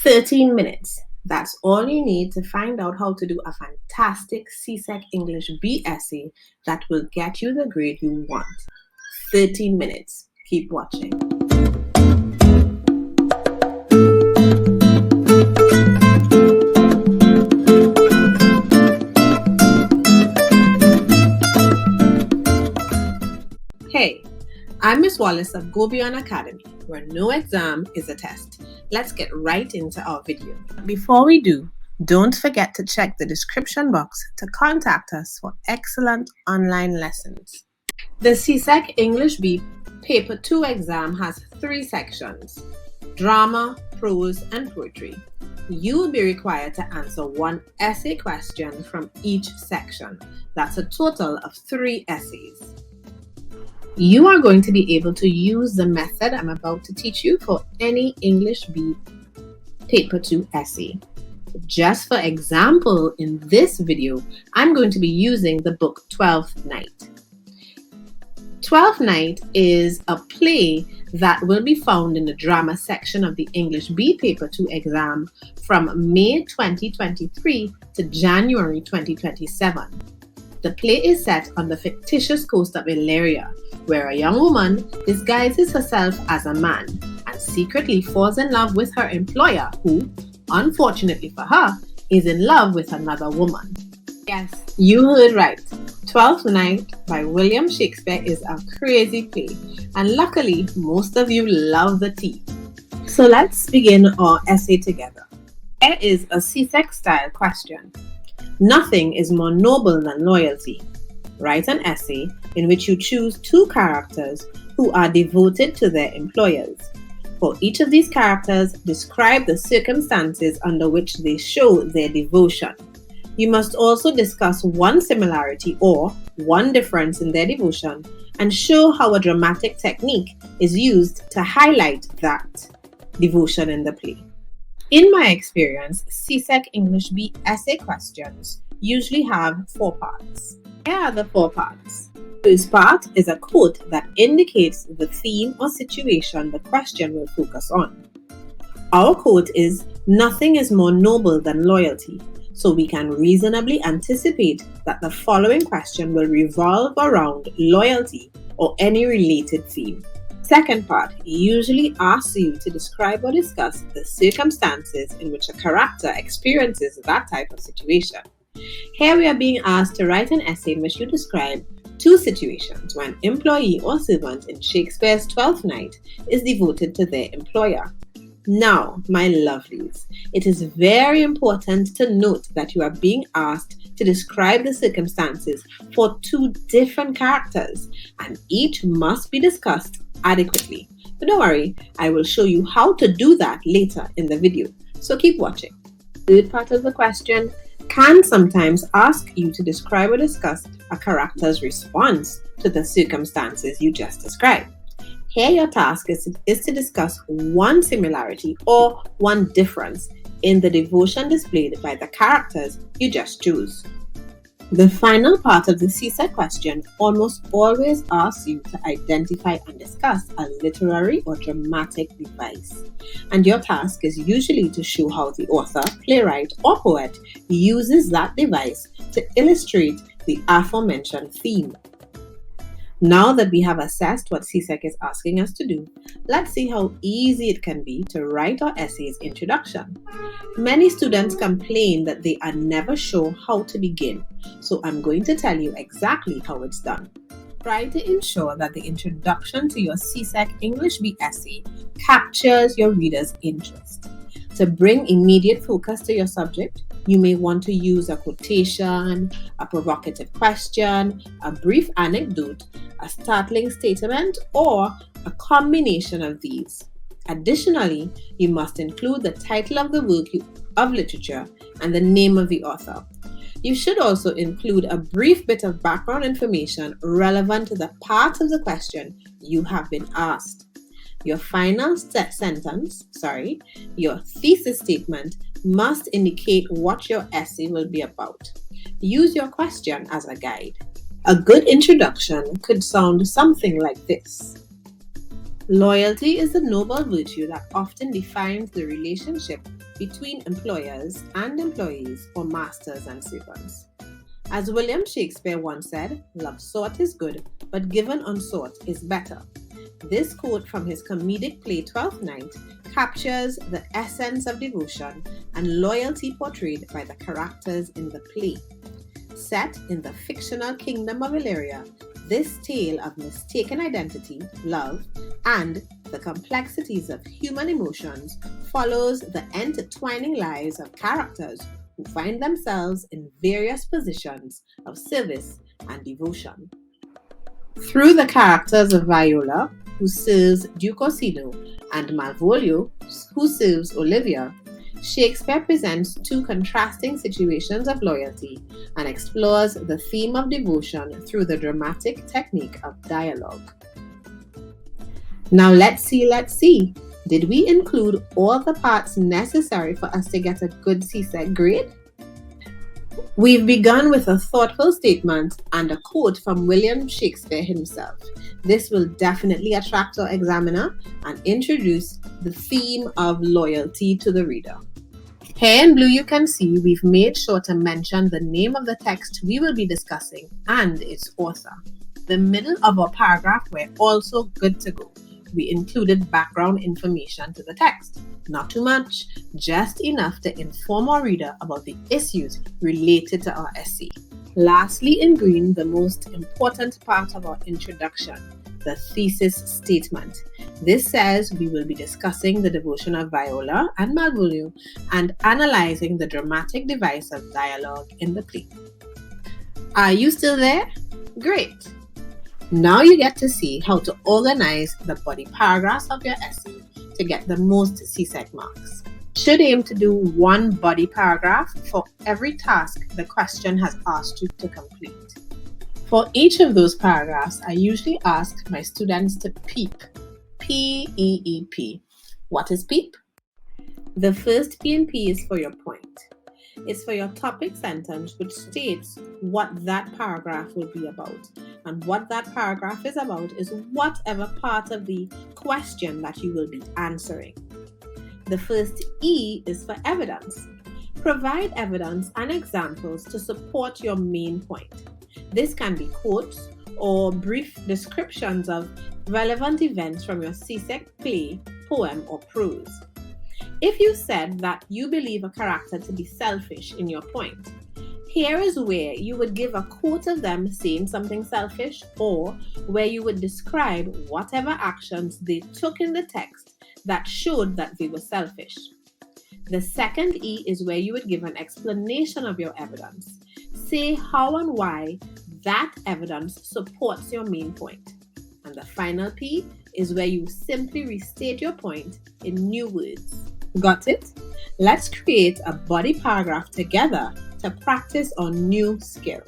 13 minutes. That's all you need to find out how to do a fantastic CSEC English B essay that will get you the grade you want. 13 minutes. Keep watching. Hey, I'm Miss Wallace of Go Beyond Academy, where no exam is a test. Let's get right into our video. Before we do, don't forget to check the description box to contact us for excellent online lessons. The CSEC English B Paper 2 exam has 3 sections: drama, prose, and poetry. You will be required to answer 1 essay question from each section. That's a total of 3 essays. You are going to be able to use the method I'm about to teach you for any English B Paper 2 essay. Just for example, in this video, I'm going to be using the book 12th Night. 12th Night is a play that will be found in the drama section of the English B Paper 2 exam from May 2023 to January 2027. The play is set on the fictitious coast of Illyria, where a young woman disguises herself as a man and secretly falls in love with her employer, who, unfortunately for her, is in love with another woman. Yes, you heard right. 12th Night by William Shakespeare is a crazy play, and luckily most of you love the tea. So let's begin our essay together. Here is a CSEC style question. Nothing is more noble than loyalty. Write an essay in which you choose 2 characters who are devoted to their employers. For each of these characters, describe the circumstances under which they show their devotion. You must also discuss 1 similarity or 1 difference in their devotion and show how a dramatic technique is used to highlight that devotion in the play. In my experience, CSEC English B essay questions usually have 4 parts. Here are the 4 parts. The first part is a quote that indicates the theme or situation the question will focus on. Our quote is, "Nothing is more noble than loyalty," so we can reasonably anticipate that the following question will revolve around loyalty or any related theme. Second part usually asks you to describe or discuss the circumstances in which a character experiences that type of situation. Here we are being asked to write an essay in which you describe 2 situations when employee or servant in Shakespeare's 12th Night is devoted to their employer. Now, my lovelies, it is very important to note that you are being asked to describe the circumstances for 2 different characters, and each must be discussed adequately. But don't worry, I will show you how to do that later in the video, so keep watching. The third part of the question can sometimes ask you to describe or discuss a character's response to the circumstances you just described. Here your task is to discuss 1 similarity or 1 difference in the devotion displayed by the characters you just chose. The final part of the CSEC question almost always asks you to identify and discuss a literary or dramatic device. And your task is usually to show how the author, playwright, or poet uses that device to illustrate the aforementioned theme. Now that we have assessed what CSEC is asking us to do, let's see how easy it can be to write our essay's introduction. Many students complain that they are never sure how to begin, so I'm going to tell you exactly how it's done. Try to ensure that the introduction to your CSEC English B essay captures your reader's interest. To bring immediate focus to your subject, you may want to use a quotation, a provocative question, a brief anecdote, a startling statement, or a combination of these. Additionally, you must include the title of the work of literature and the name of the author. You should also include a brief bit of background information relevant to the part of the question you have been asked. Your final your thesis statement must indicate what your essay will be about. Use your question as a guide. A good introduction could sound something like this. Loyalty is a noble virtue that often defines the relationship between employers and employees or masters and servants. As William Shakespeare once said, "Love sought is good, but given unsought is better." This quote from his comedic play Twelfth Night captures the essence of devotion and loyalty portrayed by the characters in the play. Set in the fictional kingdom of Illyria, this tale of mistaken identity, love, and the complexities of human emotions follows the intertwining lives of characters who find themselves in various positions of service and devotion. Through the characters of Viola, who serves Duke Orsino, and Malvolio, who serves Olivia, Shakespeare presents two contrasting situations of loyalty and explores the theme of devotion through the dramatic technique of dialogue. Now let's see. Did we include all the parts necessary for us to get a good CSEC grade? We've begun with a thoughtful statement and a quote from William Shakespeare himself. This will definitely attract our examiner and introduce the theme of loyalty to the reader. Here in blue you can see we've made sure to mention the name of the text we will be discussing and its author. The middle of our paragraph were also good to go. We included background information to the text. Not too much, just enough to inform our reader about the issues related to our essay. Lastly, in green, the most important part of our introduction, the thesis statement. This says we will be discussing the devotion of Viola and Malvolio and analyzing the dramatic device of dialogue in the play. Are you still there? Great! Now you get to see how to organize the body paragraphs of your essay to get the most CSEC marks. Should aim to do one body paragraph for every task the question has asked you to complete. For each of those paragraphs, I usually ask my students to PEEP. P-E-E-P. What is PEEP? The first P and P is for your point. It's for your topic sentence which states what that paragraph will be about. And what that paragraph is about is whatever part of the question that you will be answering. The first E is for evidence. Provide evidence and examples to support your main point. This can be quotes or brief descriptions of relevant events from your CSEC play, poem, or prose. If you said that you believe a character to be selfish in your point, here is where you would give a quote of them saying something selfish, or where you would describe whatever actions they took in the text that showed that they were selfish. The second E is where you would give an explanation of your evidence. Say how and why that evidence supports your main point. And the final P is where you simply restate your point in new words. Got it? Let's create a body paragraph together to practice our new skill.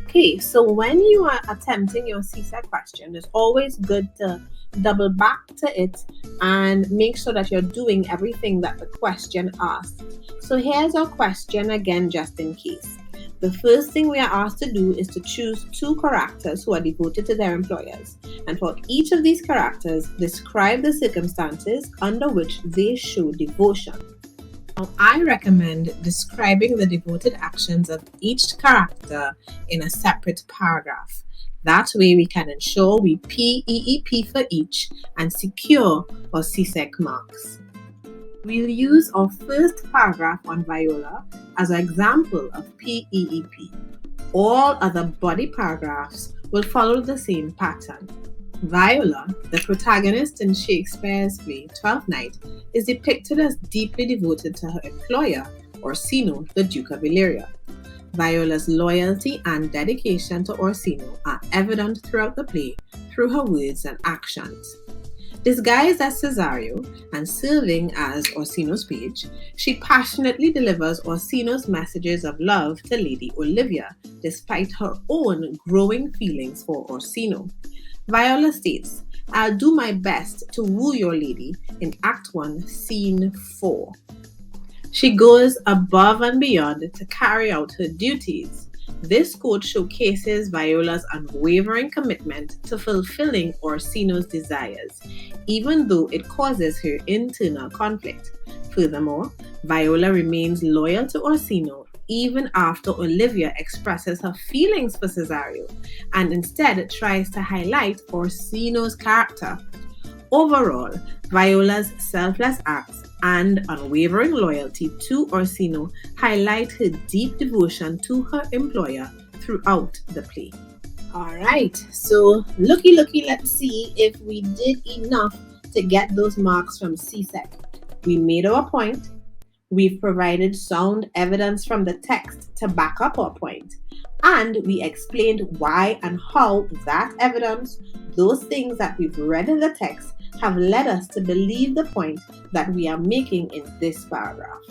Okay, so when you are attempting your CSEC question, it's always good to double back to it and make sure that you're doing everything that the question asks. So here's our question again, just in case. The first thing we are asked to do is to choose two characters who are devoted to their employers. And for each of these characters, describe the circumstances under which they show devotion. Now, I recommend describing the devoted actions of each character in a separate paragraph. That way we can ensure we PEEP for each and secure our CSEC marks. We'll use our first paragraph on Viola as an example of PEEP. All other body paragraphs will follow the same pattern. Viola, the protagonist in Shakespeare's play Twelfth Night, is depicted as deeply devoted to her employer, Orsino, the Duke of Illyria. Viola's loyalty and dedication to Orsino are evident throughout the play through her words and actions. Disguised as Cesario and serving as Orsino's page, she passionately delivers Orsino's messages of love to Lady Olivia, despite her own growing feelings for Orsino. Viola states, "I'll do my best to woo your lady" in Act 1, Scene 4. She goes above and beyond to carry out her duties. This quote showcases Viola's unwavering commitment to fulfilling Orsino's desires, even though it causes her internal conflict. Furthermore, Viola remains loyal to Orsino even after Olivia expresses her feelings for Cesario and instead tries to highlight Orsino's character. Overall, Viola's selfless acts and unwavering loyalty to Orsino highlight her deep devotion to her employer throughout the play. Alright, so looky, let's see if we did enough to get those marks from CSEC. We made our point. We've provided sound evidence from the text to back up our point. And we explained why and how that evidence, those things that we've read in the text, have led us to believe the point that we are making in this paragraph.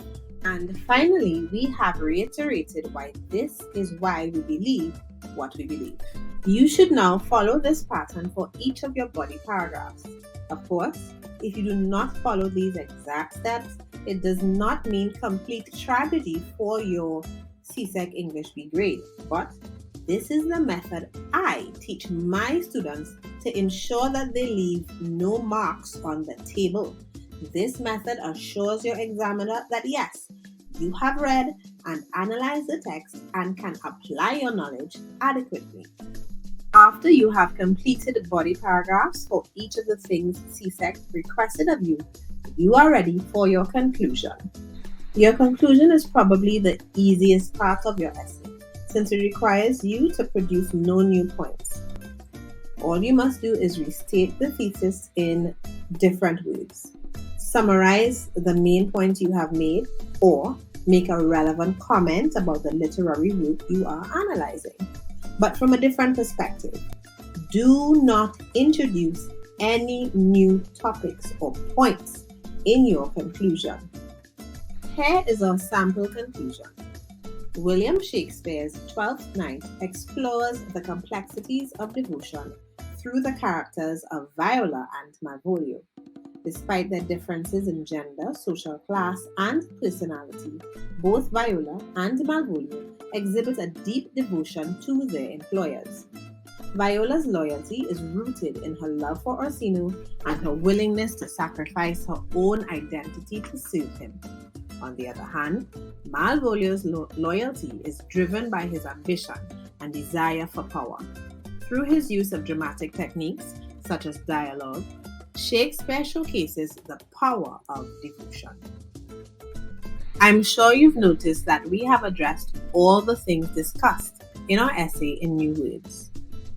And finally, we have reiterated why this is why we believe what we believe. You should now follow this pattern for each of your body paragraphs. Of course, if you do not follow these exact steps, it does not mean complete tragedy for your CSEC English B grade, but this is the method I teach my students to ensure that they leave no marks on the table. This method assures your examiner that yes, you have read and analyzed the text and can apply your knowledge adequately. After you have completed body paragraphs for each of the things CSEC requested of you, you are ready for your conclusion. Your conclusion is probably the easiest part of your essay, since it requires you to produce no new points. All you must do is restate the thesis in different words, summarize the main point you have made, or make a relevant comment about the literary work you are analyzing, but from a different perspective. Do not introduce any new topics or points in your conclusion. Here is our sample conclusion. William Shakespeare's Twelfth Night explores the complexities of devotion through the characters of Viola and Malvolio. Despite their differences in gender, social class, and personality, both Viola and Malvolio exhibit a deep devotion to their employers. Viola's loyalty is rooted in her love for Orsino and her willingness to sacrifice her own identity to serve him. On the other hand, Malvolio's loyalty is driven by his ambition and desire for power. Through his use of dramatic techniques, such as dialogue, Shakespeare showcases the power of devotion. I'm sure you've noticed that we have addressed all the things discussed in our essay in New Words.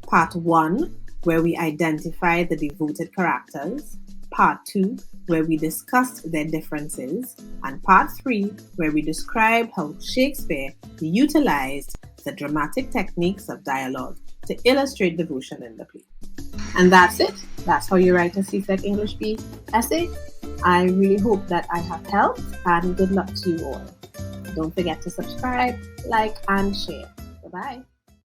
Part 1, where we identify the devoted characters. Part 2, where we discussed their differences. And Part 3, where we described how Shakespeare utilized the dramatic techniques of dialogue to illustrate devotion in the play. And that's it. That's how you write a CSEC English B essay. I really hope that I have helped, and good luck to you all. Don't forget to subscribe, like, and share. Bye-bye.